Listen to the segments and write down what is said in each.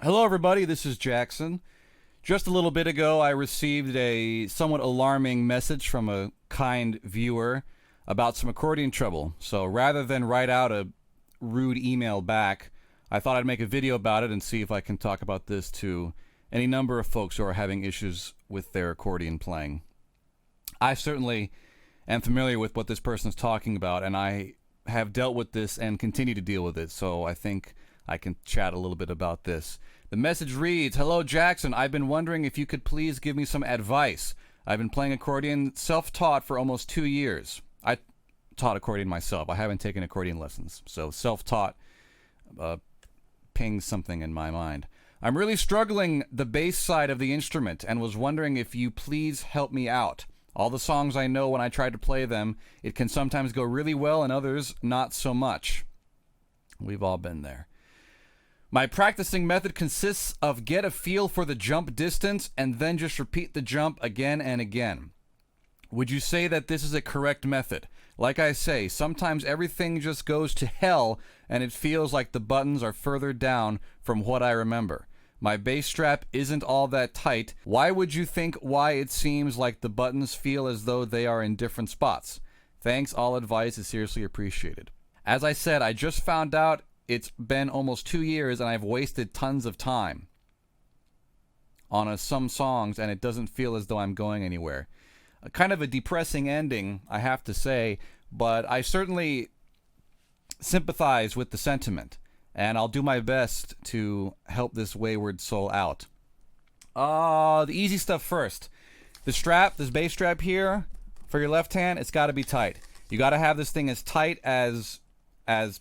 Hello, everybody. This is Jackson. Just a little bit ago, I received a somewhat alarming message from a kind viewer about some accordion trouble. So rather than write out a rude email back, I thought I'd make a video about it and see if I can talk about this to any number of folks who are having issues with their accordion playing. I certainly am familiar with what this person is talking about, and I have dealt with this and continue to deal with it, so I think I can chat a little bit about this. The message reads, "Hello Jackson, I've been wondering if you could please give me some advice. I've been playing accordion self-taught for almost 2 years. I taught accordion myself. I haven't taken accordion lessons, so self-taught pings something in my mind. I'm really struggling the bass side of the instrument and was wondering if you please help me out. All the songs I know, when I try to play them, it can sometimes go really well and others not so much." We've all been there. "My practicing method consists of get a feel for the jump distance and then just repeat the jump again and again. Would you say that this is a correct method? Like I say, sometimes everything just goes to hell and it feels like the buttons are further down from what I remember. My bass strap isn't all that tight. Why would you think why it seems like the buttons feel as though they are in different spots? Thanks, all advice is seriously appreciated." As I said, I just found out it's been almost 2 years and I've wasted tons of time on some songs and it doesn't feel as though I'm going anywhere. Kind of a depressing ending, I have to say, but I certainly sympathize with the sentiment and I'll do my best to help this wayward soul out. The easy stuff first. The strap, this bass strap here for your left hand, it's got to be tight. You got to have this thing as tight as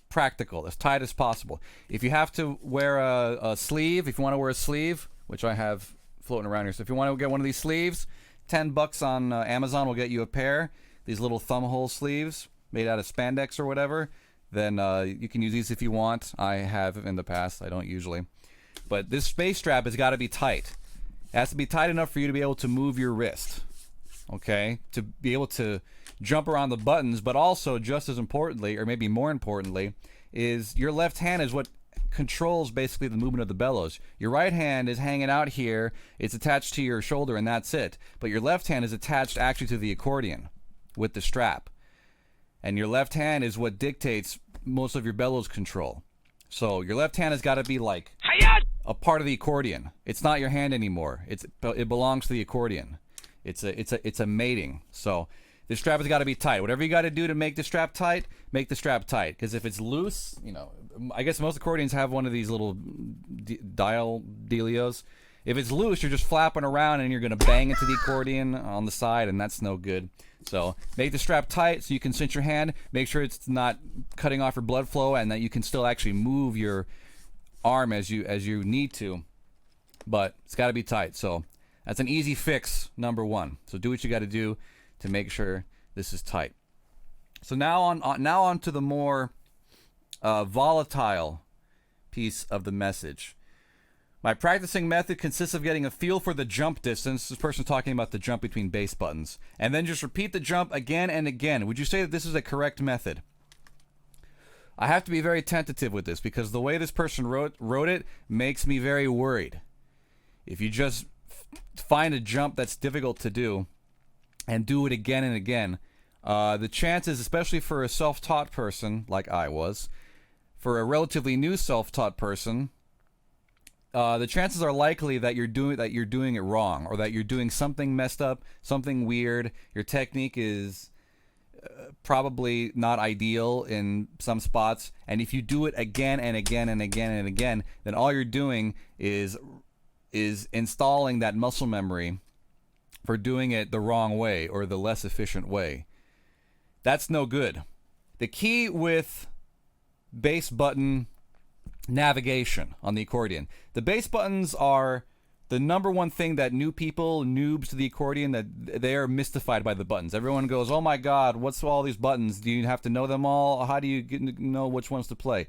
practical, as tight as possible. If you have to wear a sleeve, if you want to wear a sleeve, which I have floating around here, so if you want to get one of these sleeves, $10 on Amazon will get you a pair. These little thumb hole sleeves made out of spandex or whatever. Then you can use these if you want. I have in the past. I don't usually. But this bass strap has got to be tight. It has to be tight enough for you to be able to move your wrist. Okay? To be able to jump around the buttons, but also just as importantly, or maybe more importantly, is your left hand is what controls basically the movement of the bellows. Your right hand is hanging out here, it's attached to your shoulder, and that's it. But your left hand is attached actually to the accordion with the strap. And your left hand is what dictates most of your bellows control. So your left hand has got to be like a part of the accordion. It's not your hand anymore. It belongs to the accordion. It's a mating. So the strap has got to be tight. Whatever you got to do to make the strap tight, make the strap tight. Because if it's loose, I guess most accordions have one of these little dial dealios. If it's loose, you're just flapping around and you're going to bang into the accordion on the side, and that's no good. So make the strap tight so you can cinch your hand. Make sure it's not cutting off your blood flow and that you can still actually move your arm as you need to. But it's got to be tight. So that's an easy fix, number one. So do what you got to do to make sure this is tight. So now on to the more volatile piece of the message. "My practicing method consists of getting a feel for the jump distance." This person's talking about the jump between bass buttons. "And then just repeat the jump again and again. Would you say that this is a correct method?" I have to be very tentative with this because the way this person wrote it makes me very worried. If you just find a jump that's difficult to do and do it again and again, the chances, especially for a self-taught person like I was, for a relatively new self-taught person, the chances are likely that you're doing it wrong, or that you're doing something messed up, something weird. Your technique is probably not ideal in some spots, and if you do it again and again and again and again, then all you're doing is installing that muscle memory for doing it the wrong way or the less efficient way. That's no good. The key with bass button navigation on the accordion. The bass buttons are the number one thing that noobs to the accordion, that they are mystified by the buttons. Everyone goes, "Oh my God, what's all these buttons? Do you have to know them all? How do you know which ones to play?"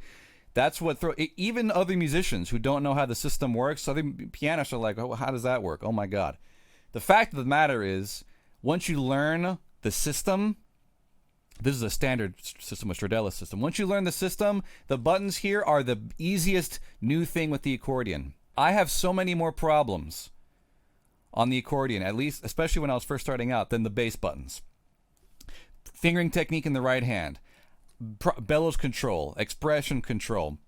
That's what even other musicians who don't know how the system works, other pianists are like, "Oh, how does that work? Oh my God." The fact of the matter is, once you learn the system, this is a standard system, a Stradella system. Once you learn the system, the buttons here are the easiest new thing with the accordion. I have so many more problems on the accordion, at least, especially when I was first starting out, than the bass buttons. Fingering technique in the right hand, bellows control, expression control,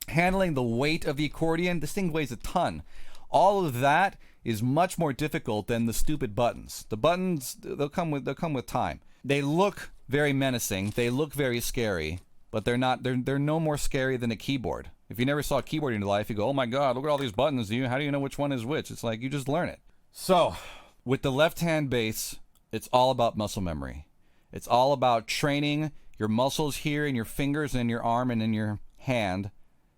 handling the weight of the accordion. This thing weighs a ton. All of that is much more difficult than the stupid buttons. The buttons, they'll come with time. They look very menacing. They look very scary, but they're not. They're no more scary than a keyboard. If you never saw a keyboard in your life, you go, "Oh my God, look at all these buttons. How do you know which one is which?" It's like you just learn it. So, with the left-hand bass, it's all about muscle memory. It's all about training your muscles here in your fingers and in your arm and in your hand,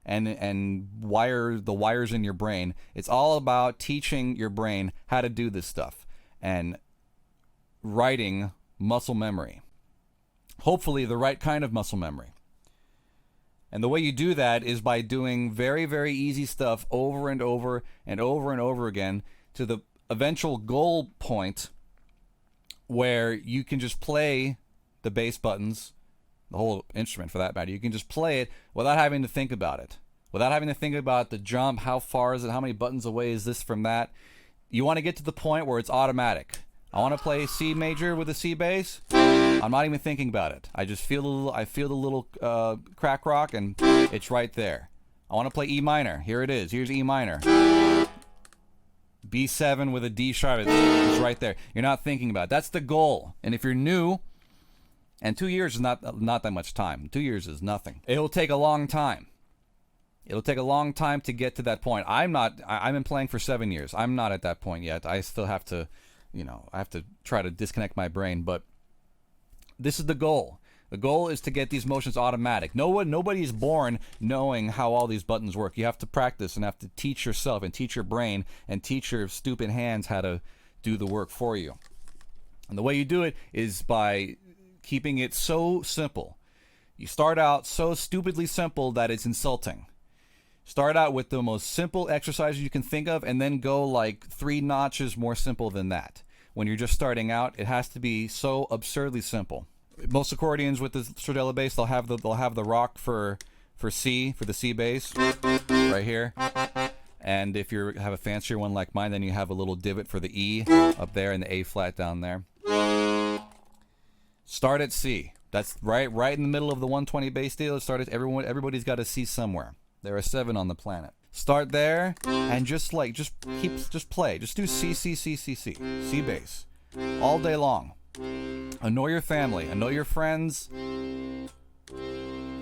and the wires in your brain. It's all about teaching your brain how to do this stuff and writing muscle memory. Hopefully the right kind of muscle memory. And the way you do that is by doing very, very easy stuff over and over and over and over again to the eventual goal point where you can just play the bass buttons, the whole instrument for that matter. You can just play it without having to think about it. Without having to think about the jump, how far is it, how many buttons away is this from that. You want to get to the point where it's automatic. I want to play C major with a C bass. I'm not even thinking about it. I just feel the little crack rock, and it's right there. I want to play E minor. Here it is. Here's E minor. B7 with a D sharp. It's right there. You're not thinking about it. That's the goal. And if you're new, and 2 years is not that much time. 2 years is nothing. It'll take a long time. It'll take a long time to get to that point. I've been playing for 7 years. I'm not at that point yet. I still have to, I have to try to disconnect my brain. But this is the goal. The goal is to get these motions automatic. Nobody is born knowing how all these buttons work. You have to practice and have to teach yourself and teach your brain and teach your stupid hands how to do the work for you. And the way you do it is by keeping it so simple. You start out so stupidly simple that it's insulting. Start out with the most simple exercises you can think of, and then go like 3 notches more simple than that. When you're just starting out, it has to be so absurdly simple. Most accordions with the Stradella bass, they'll have the rock for C, for the C bass, right here. And if you have a fancier one like mine, then you have a little divot for the E up there and the A flat down there. Start at C. That's right in the middle of the 120 bass deal. Everybody's got a C somewhere. There are 7 on the planet. Start there and just play. Just do C, C, C, C, C, C bass all day long. Annoy your family, annoy your friends.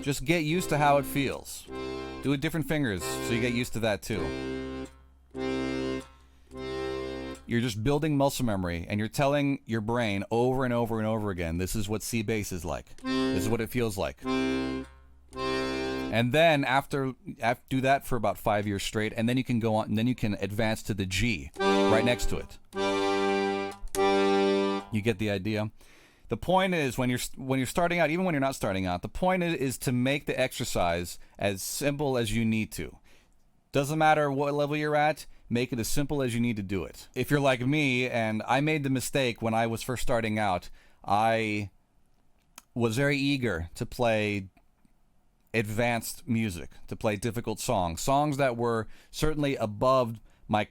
Just get used to how it feels. Do it different fingers so you get used to that too. You're just building muscle memory, and you're telling your brain over and over and over again, this is what C bass is like. This is what it feels like. And then after do that for about 5 years straight, and then you can go on, and then you can advance to the G right next to it. You get the idea? The point is, when you're starting out, even when you're not starting out, the point is to make the exercise as simple as you need to. Doesn't matter what level you're at, make it as simple as you need to do it. If you're like me, and I made the mistake when I was first starting out, I was very eager to play advanced music, to play difficult songs that were certainly above my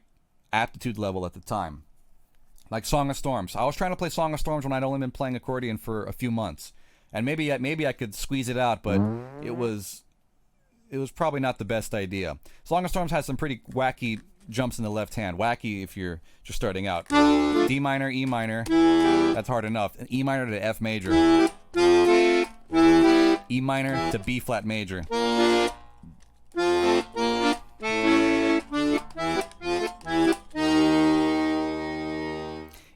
aptitude level at the time. Like Song of Storms. I was trying to play Song of Storms when I'd only been playing accordion for a few months. And maybe I could squeeze it out, but it was probably not the best idea. Song of Storms has some pretty wacky jumps in the left hand. Wacky if you're just starting out. D minor, E minor. That's hard enough. E minor to F major. E minor to B flat major.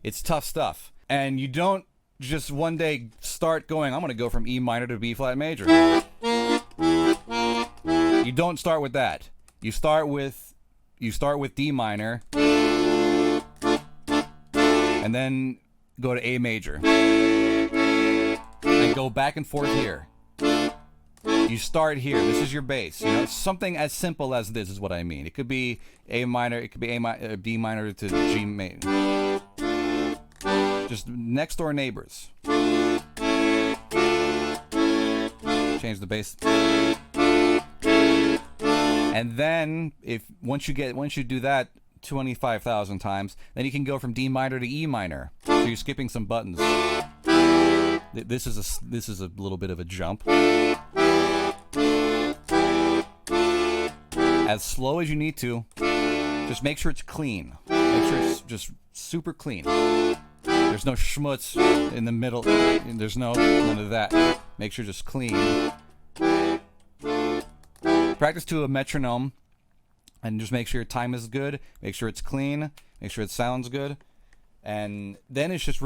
It's tough stuff. And you don't just one day start going, I'm going to go from E minor to B flat major. You don't start with that. You start with D minor and then go to A major. And go back and forth here. You start here. This is your bass. Something as simple as this is what I mean. It could be A minor, it could be D minor to G major. Just next door neighbors. Change the bass. And then once you do that 25,000 times, then you can go from D minor to E minor. So you're skipping some buttons. This is a little bit of a jump. As slow as you need to. Just make sure it's clean. Make sure it's just super clean. There's no schmutz in the middle. There's none of that. Make sure it's just clean. Practice to a metronome. And just make sure your time is good. Make sure it's clean. Make sure it sounds good. And then it's just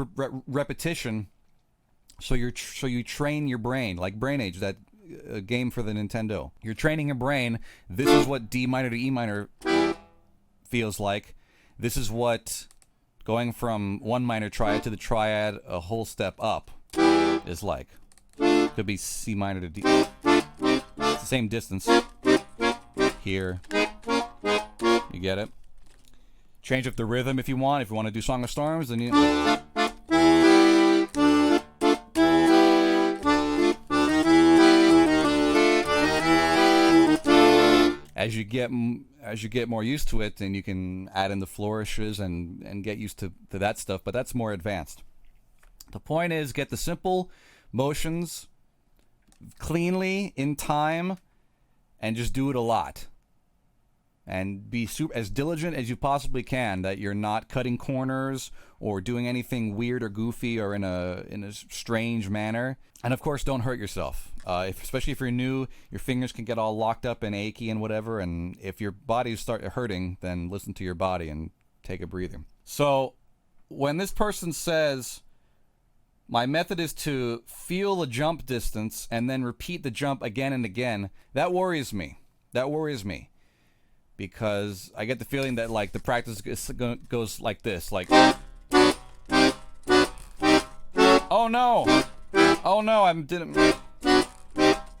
repetition. So you train your brain, like Brain Age, that game for the Nintendo. You're training your brain. This is what D minor to E minor feels like. This is what going from one minor triad to the triad a whole step up is like. Could be C minor to D. It's the same distance. Here. You get it? Change up the rhythm if you want. If you want to do Song of Storms, then you... As you get more used to it, then you can add in the flourishes and get used to that stuff, but that's more advanced. The point is, get the simple motions cleanly in time and just do it a lot. And be as diligent as you possibly can, that you're not cutting corners or doing anything weird or goofy or in a strange manner. And of course, don't hurt yourself. Especially if you're new, your fingers can get all locked up and achy and whatever. And if your body starts hurting, then listen to your body and take a breather. So when this person says, my method is to feel the jump distance and then repeat the jump again and again, that worries me. That worries me. Because I get the feeling that like the practice goes like this, like, oh no, I didn't.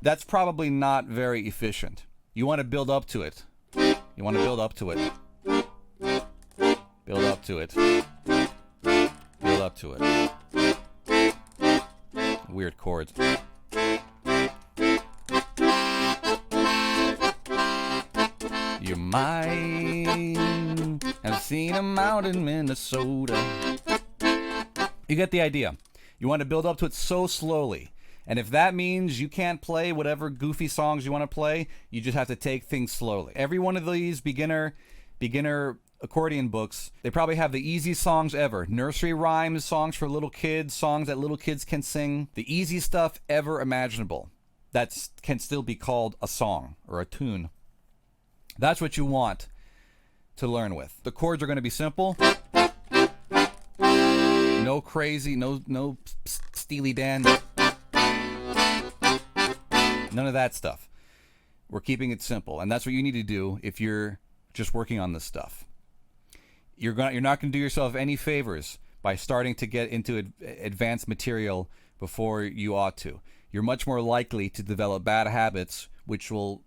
That's probably not very efficient. You want to build up to it. You want to build up to it. Build up to it. Build up to it. Weird chords. You might have seen him out in Minnesota. You get the idea. You want to build up to it so slowly. And if that means you can't play whatever goofy songs you want to play, you just have to take things slowly. Every one of these beginner accordion books, they probably have the easiest songs ever. Nursery rhymes, songs for little kids, songs that little kids can sing. The easiest stuff ever imaginable. That can still be called a song or a tune. That's what you want to learn with. The chords are going to be simple. No crazy, no Steely Dan. None of that stuff. We're keeping it simple, and that's what you need to do if you're just working on this stuff. You're not going to do yourself any favors by starting to get into advanced material before you ought to. You're much more likely to develop bad habits, which will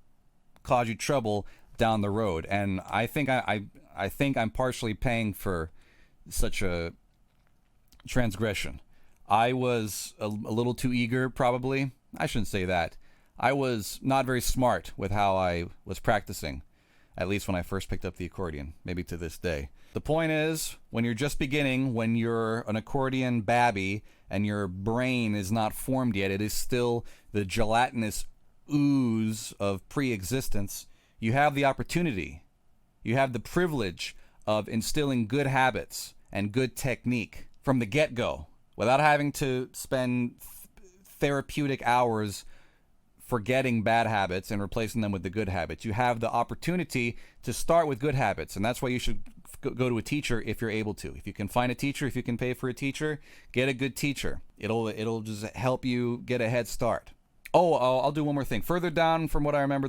cause you trouble down the road. And I think I'm partially paying for such a transgression. I was a little too eager, probably. I shouldn't say that. I was not very smart with how I was practicing, at least when I first picked up the accordion, maybe to this day. The point is, when you're just beginning, when you're an accordion babby and your brain is not formed yet, it is still the gelatinous ooze of pre-existence, you have the opportunity, you have the privilege of instilling good habits and good technique from the get-go without having to spend therapeutic hours forgetting bad habits and replacing them with the good habits. You have the opportunity to start with good habits, and that's why you should go to a teacher if you're able to. If you can find a teacher, if you can pay for a teacher, get a good teacher. It'll just help you get a head start. Oh, I'll do one more thing. Further down from what I remember,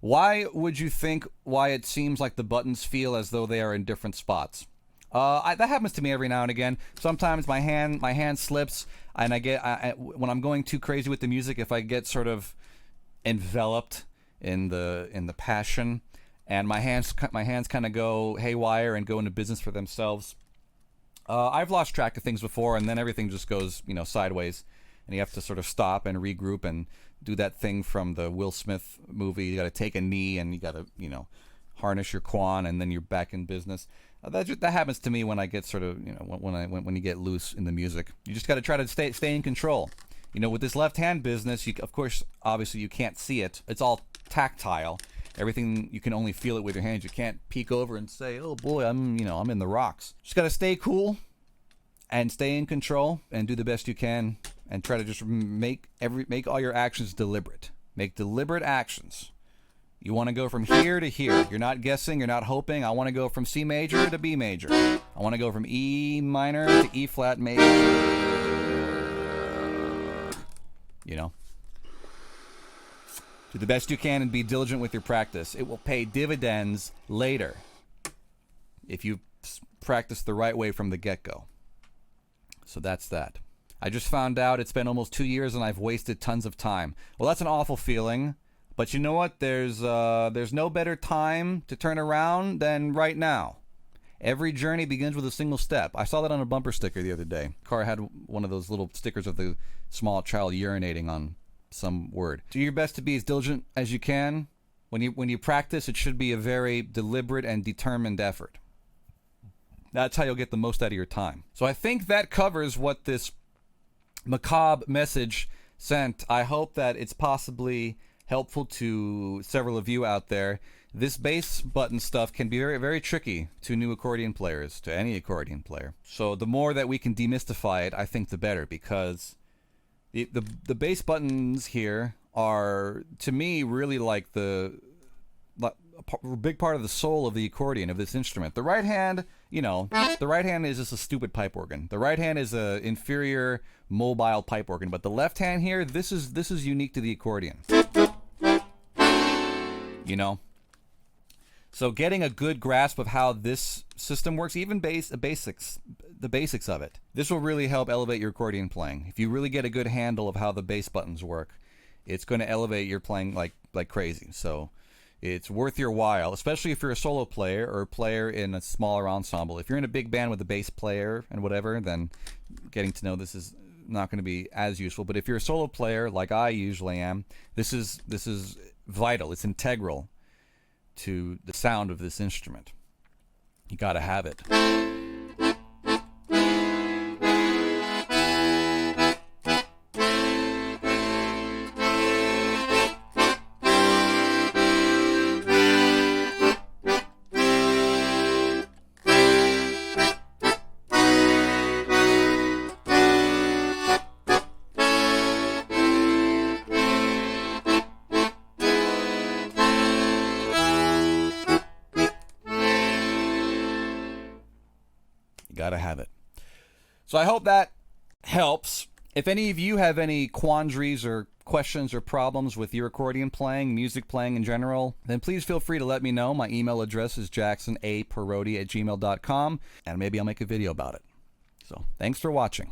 why would you think why it seems like the buttons feel as though they are in different spots? That happens to me every now and again. Sometimes my hand slips, and when I'm going too crazy with the music, if I get sort of enveloped in the passion, and my hands kind of go haywire and go into business for themselves. I've lost track of things before, and then everything just goes sideways. And you have to sort of stop and regroup and do that thing from the Will Smith movie. You got to take a knee and you got to, harness your quan, and then you're back in business. That happens to me when I get sort of, when you get loose in the music. You just got to try to stay in control. With this left hand business, of course, obviously you can't see it. It's all tactile. Everything, you can only feel it with your hands. You can't peek over and say, "Oh boy, I'm in the rocks." Just got to stay cool and stay in control and do the best you can, and try to just make all your actions deliberate. Make deliberate actions. You want to go from here to here. You're not guessing, you're not hoping. I want to go from C major to B major. I want to go from E minor to E flat major. Do the best you can and be diligent with your practice. It will pay dividends later if you practice the right way from the get-go. So that's that. I just found out it's been almost 2 years and I've wasted tons of time. Well, that's an awful feeling. But you know what? There's no better time to turn around than right now. Every journey begins with a single step. I saw that on a bumper sticker the other day. Car had one of those little stickers of the small child urinating on some word. Do your best to be as diligent as you can. When you practice, it should be a very deliberate and determined effort. That's how you'll get the most out of your time. So I think that covers what this macabre message sent. I hope that it's possibly helpful to several of you out there. This bass button stuff can be very, very tricky to new accordion players, to any accordion player. So the more that we can demystify it, I think the better, because the bass buttons here are, to me, really like a big part of the soul of the accordion, of this instrument. The right hand, the right hand is just a stupid pipe organ. The right hand is a inferior mobile pipe organ, but the left hand here, this is unique to the accordion. So getting a good grasp of how this system works, even the basics of it, this will really help elevate your accordion playing. If you really get a good handle of how the bass buttons work, it's going to elevate your playing like crazy. So it's worth your while, especially if you're a solo player or a player in a smaller ensemble. If you're in a big band with a bass player and whatever, then getting to know this is not going to be as useful. But if you're a solo player, like I usually am, this is vital. It's integral to the sound of this instrument. You got to have it. Gotta have it. So I hope that helps. If any of you have any quandaries or questions or problems with your accordion playing, music playing in general, then please feel free to let me know. My email address is jacksonaparodi@gmail.com, and maybe I'll make a video about it. So thanks for watching.